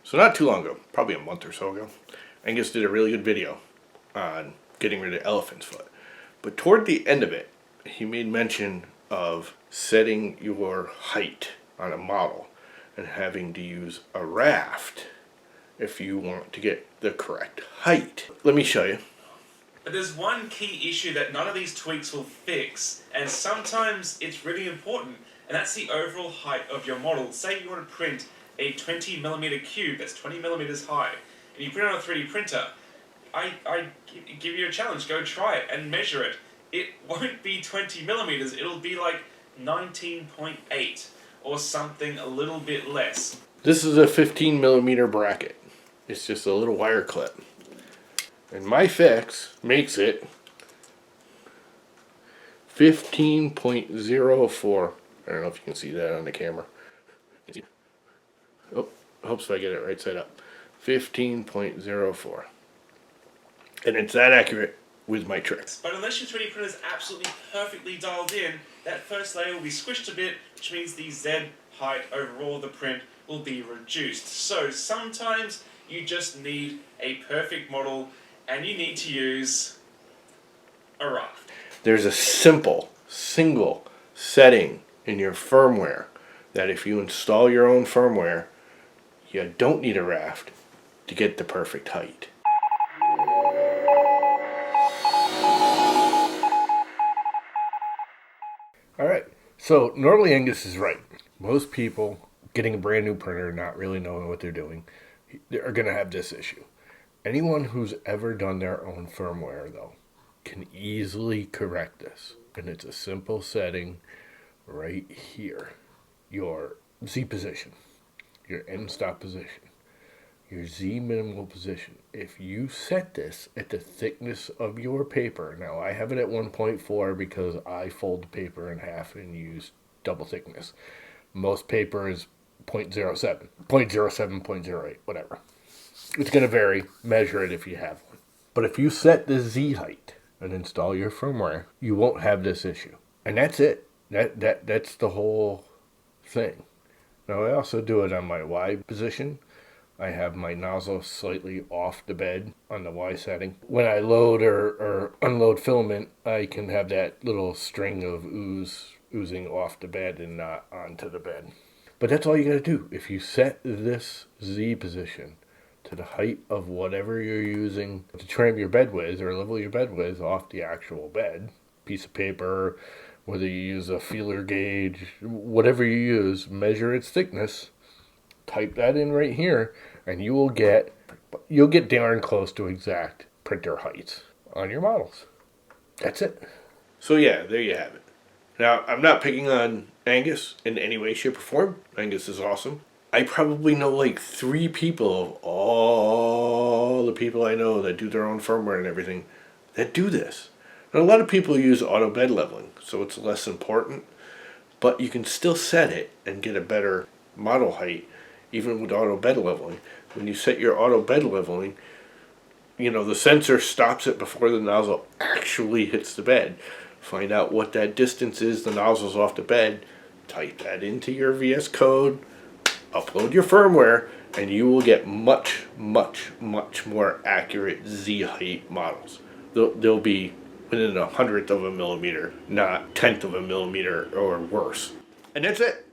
So not too long ago, probably a month or so ago, Angus did a really good video on getting rid of elephant's foot. But toward the end of it, he made mention of setting your height on a model and having to use a raft if you want to get the correct height. Let me show you. But there's one key issue that none of these tweaks will fix, and sometimes it's really important, and that's the overall height of your model. Say you want to print a 20mm cube that's 20mm high, and you print it on a 3D printer. I give you a challenge, go try it and measure it. It won't be 20mm, it'll be like 19.8 or something a little bit less. This is a 15mm bracket. It's just a little wire clip. And my fix makes it 15.04. I don't know if you can see that on the camera. Oh, hopes I get it right side up. 15.04. And it's that accurate with my tricks. But unless your 3D printer is absolutely perfectly dialed in, that first layer will be squished a bit, which means the Z height overall of the print will be reduced. So sometimes you just need a perfect model and you need to use a raft. There's a simple, single setting in your firmware that if you install your own firmware, you don't need a raft to get the perfect height. Alright, so normally Angus is right. Most people getting a brand new printer, not really knowing what they're doing, are going to have this issue. Anyone who's ever done their own firmware, though, can easily correct this. And it's a simple setting right here. Your Z position, your end stop position, your Z minimal position. If you set this at the thickness of your paper, now I have it at 1.4 because I fold the paper in half and use double thickness. Most paper is 0.07, 0.07, 0.08, whatever. It's going to vary. Measure it if you have one. But if you set the Z height and install your firmware, you won't have this issue. And that's it. That's the whole thing. Now I also do it on my Y position. I have my nozzle slightly off the bed on the Y setting. When I load or unload filament, I can have that little string of oozing off the bed and not onto the bed. But that's all you got to do. If you set this Z position to the height of whatever you're using to trim your bed with or level your bed with off the actual bed, piece of paper, whether you use a feeler gauge, whatever you use, measure its thickness, type that in right here, and you'll get darn close to exact printer heights on your models. That's it. So yeah, there you have it. Now, I'm not picking on Angus in any way, shape, or form. Angus is awesome. I probably know like 3 people of all the people I know that do their own firmware and everything that do this. And a lot of people use auto bed leveling, so it's less important, but you can still set it and get a better model height even with auto bed leveling. When you set your auto bed leveling, you know, the sensor stops it before the nozzle actually hits the bed. Find out what that distance is, the nozzle's off the bed, type that into your VS Code, upload your firmware, and you will get much, much, much more accurate Z height models. They'll be within 1/100 of a millimeter, not 1/10 of a millimeter or worse. And that's it.